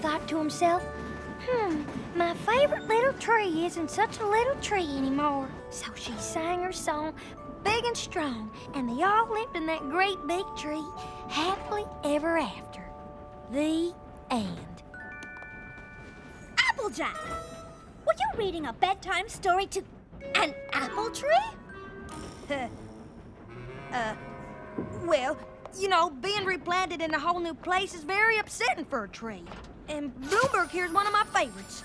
thought to himself, my favorite little tree isn't such a little tree anymore. So she sang her song big and strong, and they all lived in that great big tree, happily ever after. The end. Applejack! Were you reading a bedtime story to an apple tree? Well, you know, being replanted in a whole new place is very upsetting for a tree. And Bloomberg here's one of my favorites.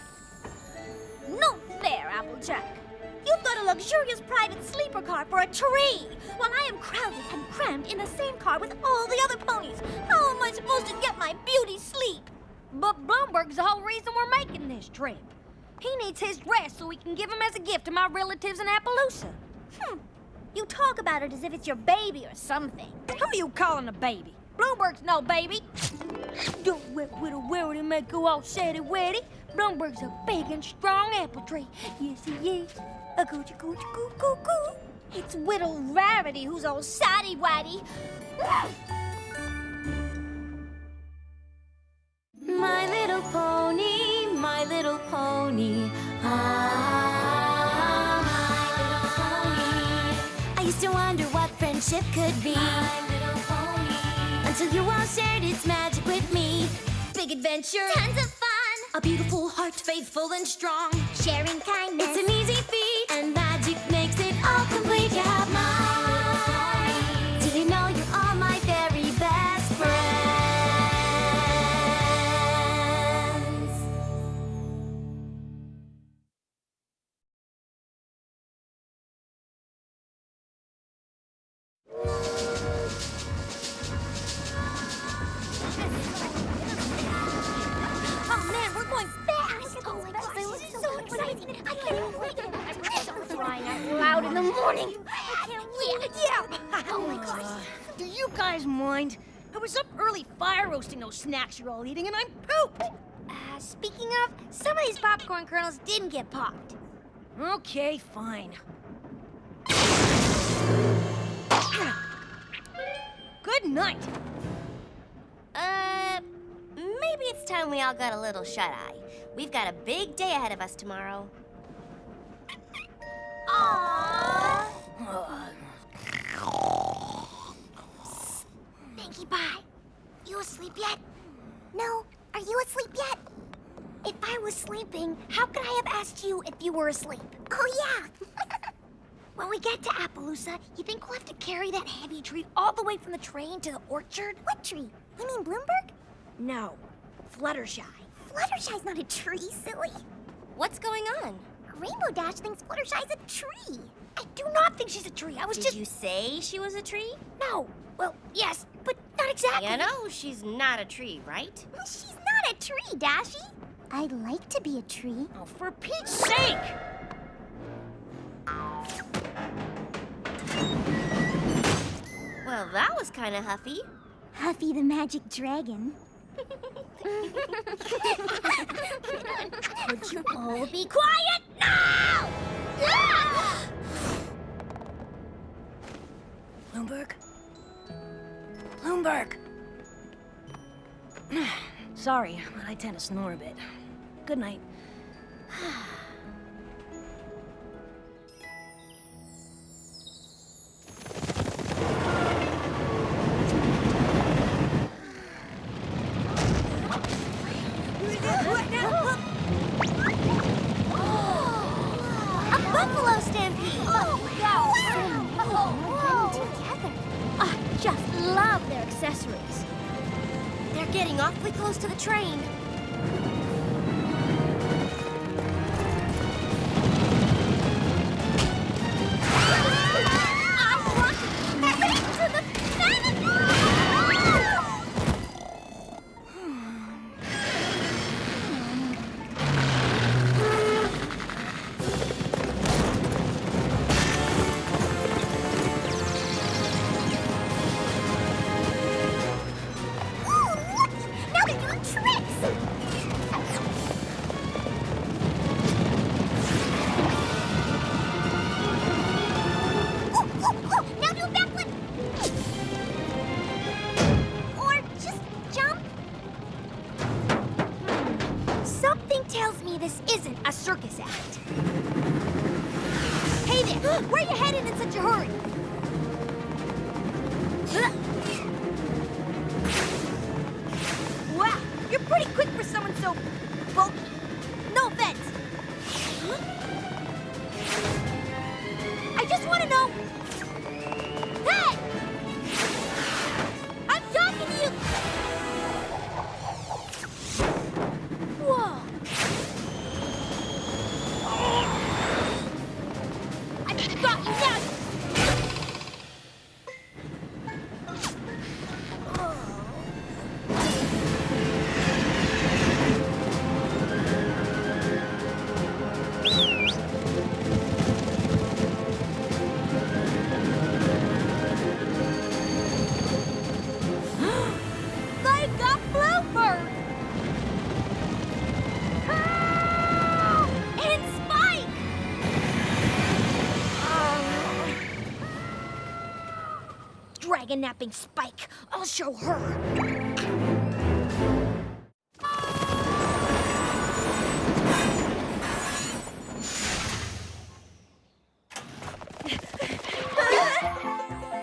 No fair, Applejack. You've got a luxurious private sleeper car for a tree, while I am crowded and crammed in the same car with all the other ponies. How am I supposed to get my beauty sleep? But Bloomberg's the whole reason we're making this trip. He needs his rest so we can give him as a gift to my relatives in Appaloosa. You talk about it as if it's your baby or something. Who you calling a baby? Bloomberg's no baby. Don't wet with a worry make go all saddy-weddy. Bloomberg's a big and strong apple tree. Yes, he is. A goochie goochie goo goo goo. It's Whittle Rarity who's all saddy-waddy. My little pony, my little pony. Ah, my little pony. I used to wonder what friendship could be. My little pony. Until you all shared its magic with me. Big adventure, Tons of fun, a beautiful heart, faithful and strong. sharing kindness. It's an easy feat, and magic makes it all complete. You have mine. Do you know you're all my very best friends? Oh man, we're going fast! Oh my gosh, this is so exciting! I can't wait! I'm so crying out loud in the morning! I can't wait! Yeah! Oh my gosh! Do you guys mind? I was up early fire roasting those snacks you're all eating, and I'm pooped. Speaking of, some of these popcorn kernels didn't get popped. Okay, fine. Good night. Maybe it's time we all got a little shut-eye. We've got a big day ahead of us tomorrow. Aww! Pinkie Pie, you asleep yet? No, are you asleep yet? If I was sleeping, how could I have asked you if you were asleep? Oh, yeah. When we get to Appaloosa, you think we'll have to carry that heavy tree all the way from the train to the orchard? What tree? You mean Bloomberg? No, Fluttershy. Fluttershy's not a tree, silly. What's going on? Rainbow Dash thinks Fluttershy's a tree. I do not think she's a tree. I was Did just... you say she was a tree? No. Well, yes, but not exactly. You know, she's not a tree, right? She's not a tree, Dashy. I'd like to be a tree. Oh, for Pete's sake! Well, that was kind of huffy. Huffy the Magic Dragon. Would you all be quiet now? Bloomberg? Bloomberg! Sorry, but I tend to snore a bit. Good night. A buffalo stampede! Oh, wow! Together. I just love their accessories. They're getting awfully close to the train. I want to be to the Ooh, look! Now they're doing tricks! tells me this isn't a circus act. Hey there, where you headed in such a hurry? Wow, you're pretty quick for someone so bulky. No offense. I just want to know. Hey! I'm talking to you. Whoa. I've got you now. They've got Bluebird! Ah! And Spike! Dragon napping Spike. I'll show her.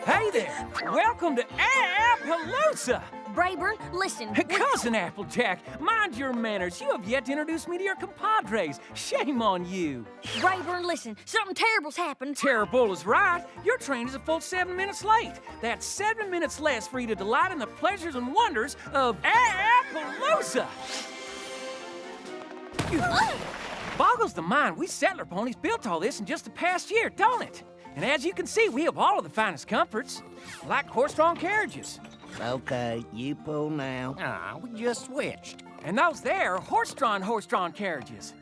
Hey there! Welcome to Appaloosa! Brayburn, listen. Cousin Applejack, mind your manners. You have yet to introduce me to your compadres. Shame on you. Brayburn, listen. Something terrible's happened. Terrible is right. Your train is a full 7 minutes late. That's 7 minutes less for you to delight in the pleasures and wonders of Appaloosa. Boggles the mind. We settler ponies built all this in just the past year, don't it? And as you can see, we have all of the finest comforts, like horse-drawn carriages. Okay, you pull now. Ah, we just switched. And those there are horse-drawn carriages.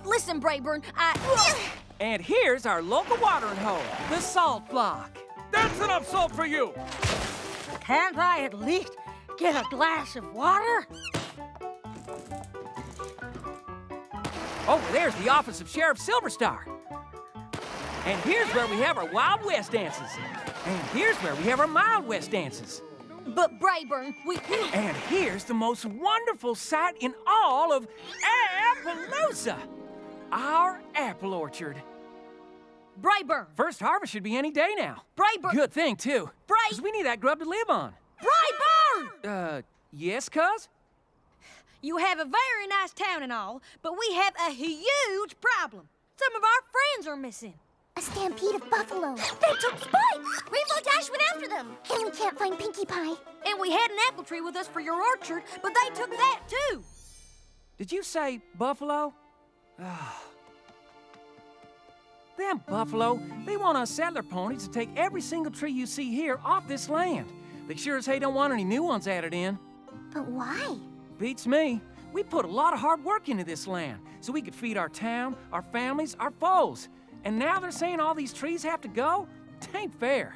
Listen, Brayburn, And here's our local watering hole, the salt block. That's enough salt for you! Can't I at least get a glass of water? Over there's the office of Sheriff Silverstar. And here's where we have our Wild West dances. And here's where we have our Mild West dances. But Brayburn, we... And here's the most wonderful sight in all of Appaloosa, our apple orchard. Brayburn! First harvest should be any day now. Brayburn! Good thing, too. Bray- 'Cause we need that grub to live on. Brayburn! Yes, cuz? You have a very nice town and all, but we have a huge problem. Some of our friends are missing. A stampede of buffalo. They took Spike! Rainbow Dash went after them. And we can't find Pinkie Pie. And we had an apple tree with us for your orchard, but they took that too. Did you say buffalo? Them buffalo, they want us settler ponies to take every single tree you see here off this land. They sure as hey don't want any new ones added in. But why? Beats me. We put a lot of hard work into this land so we could feed our town, our families, our foes. And now they're saying all these trees have to go? It ain't fair.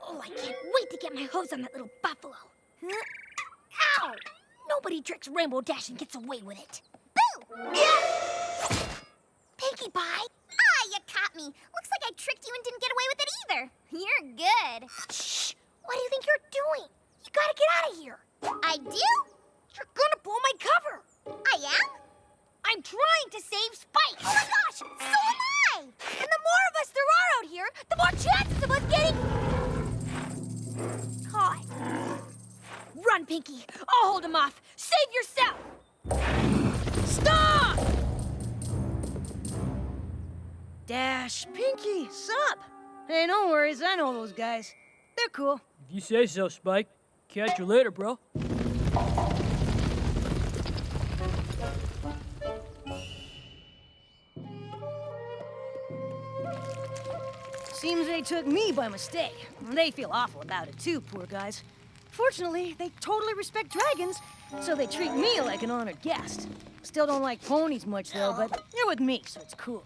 Oh, I can't wait to get my hose on that little buffalo. Ow! Nobody tricks Rainbow Dash and gets away with it. Boo! Pinkie Pie? Ah, you caught me. Looks like I tricked you and didn't get away with it either. You're good. Shh! What do you think you're doing? You gotta get out of here. I do? You're gonna blow my cover. I am? I'm trying to save Spike. Oh my gosh, so am I! And the more of us there are out here, the more chances of us getting caught. Run, Pinkie. I'll hold him off. Save yourself. Stop! Dash, Pinkie, sup? Hey, no worries. I know those guys. They're cool. If you say so, Spike. Catch you later, bro. Seems they took me by mistake. They feel awful about it too, poor guys. Fortunately, they totally respect dragons, so they treat me like an honored guest. Still don't like ponies much though, but they're with me, so it's cool.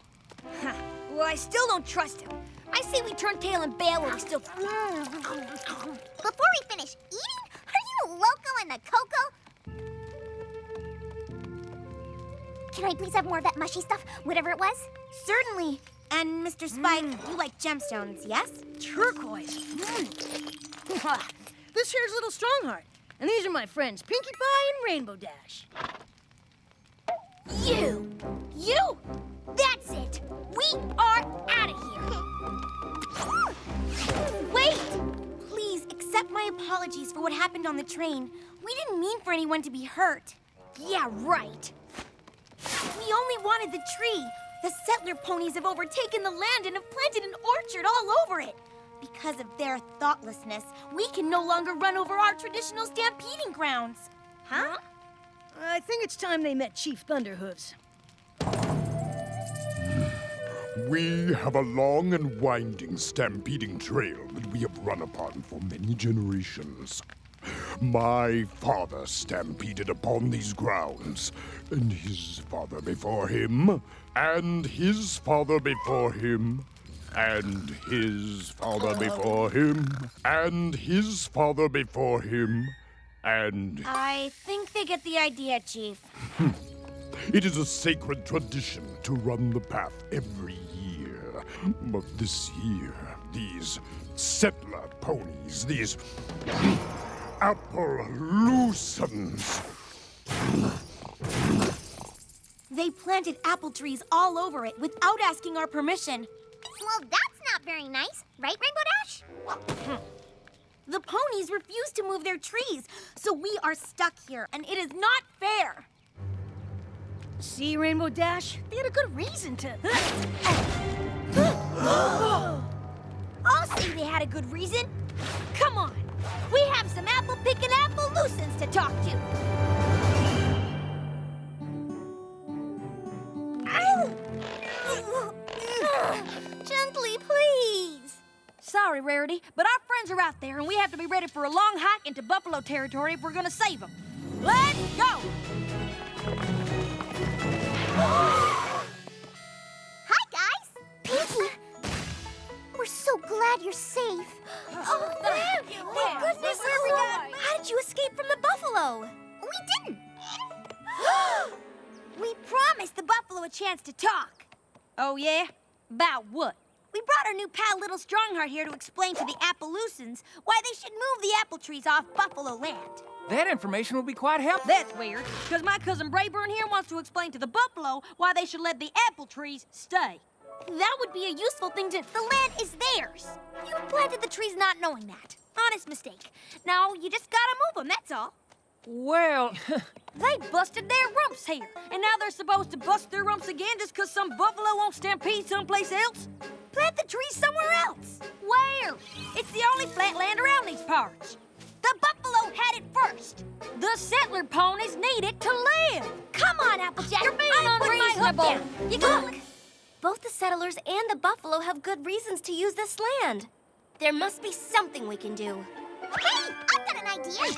Huh. Well, I still don't trust him. I say we turn tail and bail while we still... Before we finish eating, are you loco in the cocoa? Can I please have more of that mushy stuff, whatever it was? Certainly. And Mr. Spike, you like gemstones, yes? Turquoise. This here's Little Strongheart. And these are my friends, Pinkie Pie and Rainbow Dash. You! That's it! We are out of here! Wait! Please accept my apologies for what happened on the train. We didn't mean for anyone to be hurt. Yeah, right. We only wanted the tree. The settler ponies have overtaken the land and have planted an orchard all over it. Because of their thoughtlessness, we can no longer run over our traditional stampeding grounds. Huh? I think it's time they met Chief Thunderhooves. We have a long and winding stampeding trail that we have run upon for many generations. My father stampeded upon these grounds, and his father before him, and his father before him, and his father before him, and his father before him, and... I think they get the idea, Chief. It is a sacred tradition to run the path every year. But this year, these settler ponies, these Applelusons, They planted apple trees all over it without asking our permission. Well, that's not very nice, right, Rainbow Dash? The ponies refuse to move their trees, so we are stuck here, and it is not fair. See, Rainbow Dash? They had a good reason to... I'll say they had a good reason. Come on, we have some apple-picking Applelusons to talk to. Gently, please. Sorry, Rarity, but our friends are out there, and we have to be ready for a long hike into buffalo territory if we're gonna save them. Let's go! Hi, guys! Pinkie! We're so glad you're safe. Oh, thank goodness, How did you escape from the buffalo? We didn't! We promised the buffalo a chance to talk. Oh, yeah? About what? We brought our new pal Little Strongheart here to explain to the Applelusons why they should move the apple trees off buffalo land. That information will be quite helpful. That's weird, because my cousin Brayburn here wants to explain to the buffalo why they should let the apple trees stay. That would be a useful thing to... The land is theirs. You planted the trees not knowing that. Honest mistake. Now, you just gotta move them, that's all. Well, They busted their rumps here, and now they're supposed to bust their rumps again just because some buffalo won't stampede someplace else? Plant the trees somewhere else. Where? It's the only flat land around these parts. The buffalo had it first. The settler ponies need it to live. Come on, Applejack. You're being I'm putting my hook unreasonable. down. You look. Both the settlers and the buffalo have good reasons to use this land. There must be something we can do. Hey, I've got an idea!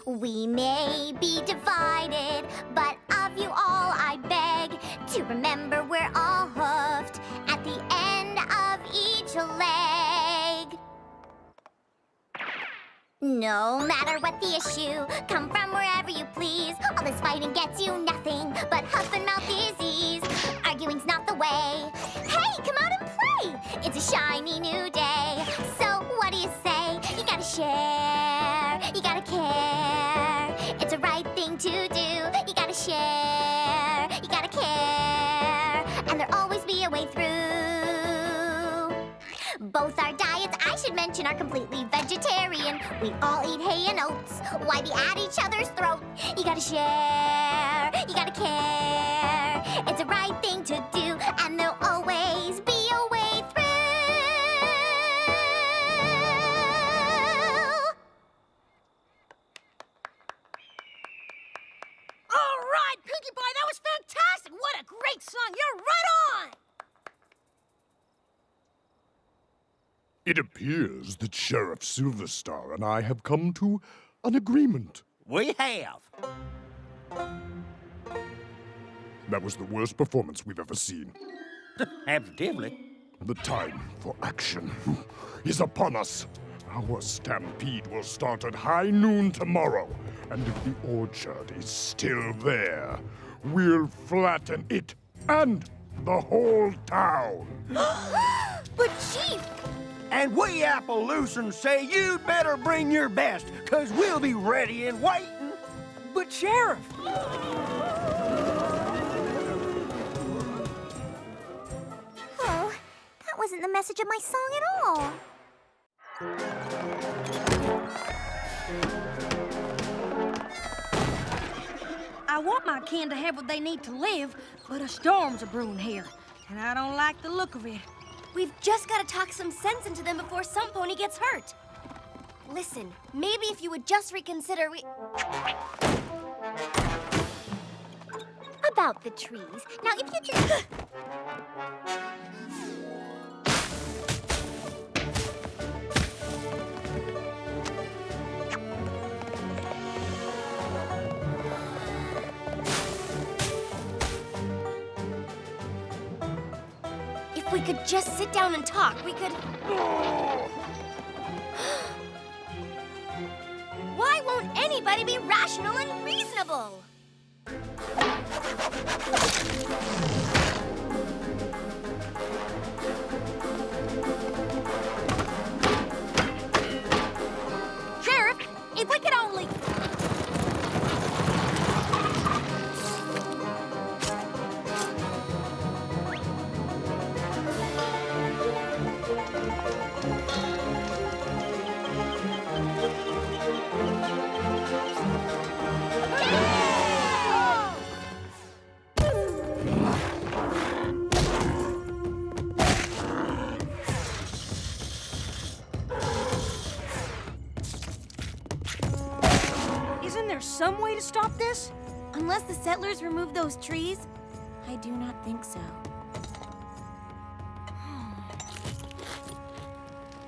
We may be divided, but of you all I beg to remember we're all hoofed at the end of each leg. No matter what the issue, come from wherever you please. All this fighting gets you nothing but huff and mouth disease. Arguing's not the way. Hey, come out and play! It's a shiny new day. So what do you say? You gotta share, you gotta care. It's a right thing to do. You gotta share, you gotta care. And there'll always be a way through. Both our diets, I should mention, are completely vegetarian. We all eat hay and oats. Why be at each other's throat? You gotta share, you gotta care. It's the right thing to do, and there'll always be a way through. All right, Pinkie Pie, that was fantastic! What a great song! You're right on! It appears that Sheriff Silverstar and I have come to an agreement. We have. That was the worst performance we've ever seen. Absolutely. The time for action is upon us. Our stampede will start at high noon tomorrow, and if the orchard is still there, we'll flatten it and the whole town. But Chief, And we Appaloosans say you'd better bring your best, 'cause we'll be ready and waiting. But Sheriff! Oh, that wasn't the message of my song at all. I want my kin to have what they need to live, but a storm's a brewing here, and I don't like the look of it. we've just got to talk some sense into them before some pony gets hurt. Listen, maybe if you would just reconsider, About the trees. Now, if you just... If we could just sit down and talk, we could... Why won't anybody be rational and reasonable? Sheriff, if we could only... Isn't there some way to stop this? Unless the settlers remove those trees, I do not think so.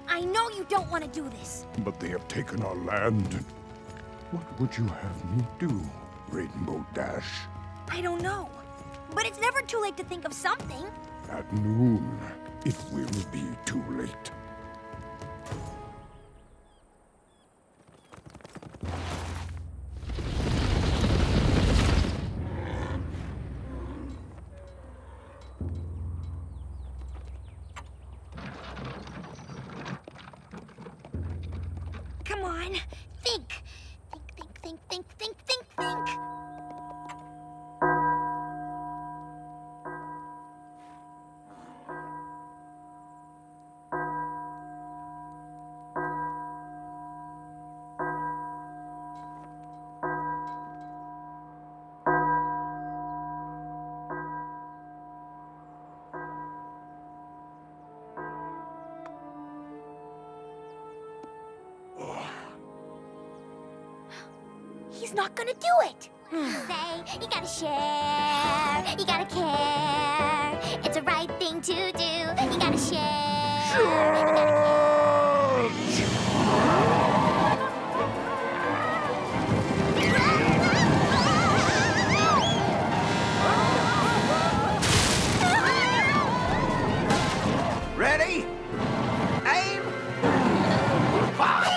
I know you don't want to do this. But they have taken our land. What would you have me do, Rainbow Dash? I don't know. But it's never too late to think of something. At noon, it will be too late. Come on, think. Think. He's not gonna do it. Say, you gotta share, you gotta care. It's the right thing to do. You gotta share. You gotta Ready? Aim! Fire!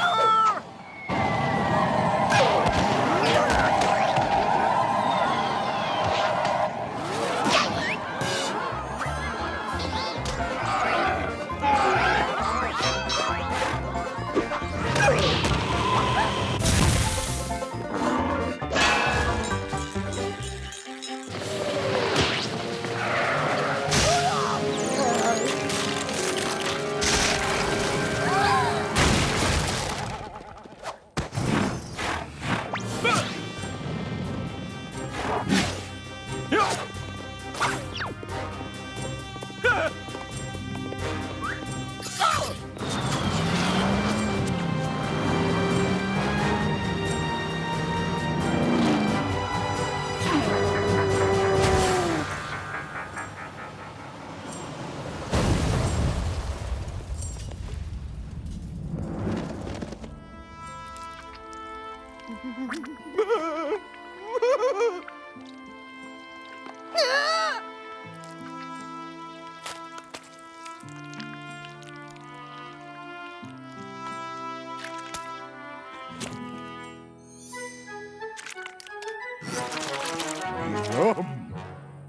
Yum.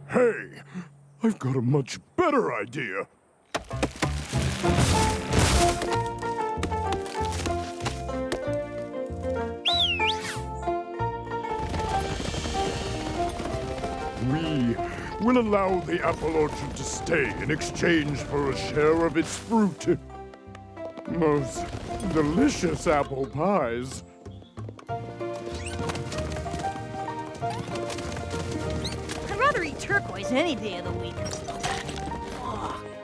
Hey, I've got a much better idea. We will allow the apple orchard to stay in exchange for a share of its fruit. Most delicious apple pies. I'd rather eat turquoise any day of the week.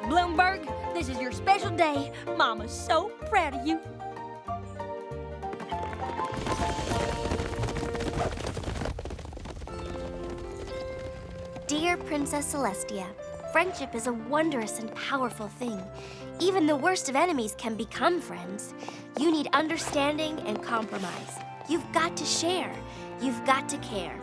Bloomberg, this is your special day. Mama's so proud of you. Dear Princess Celestia, friendship is a wondrous and powerful thing. Even the worst of enemies can become friends. You need understanding and compromise. You've got to share. You've got to care.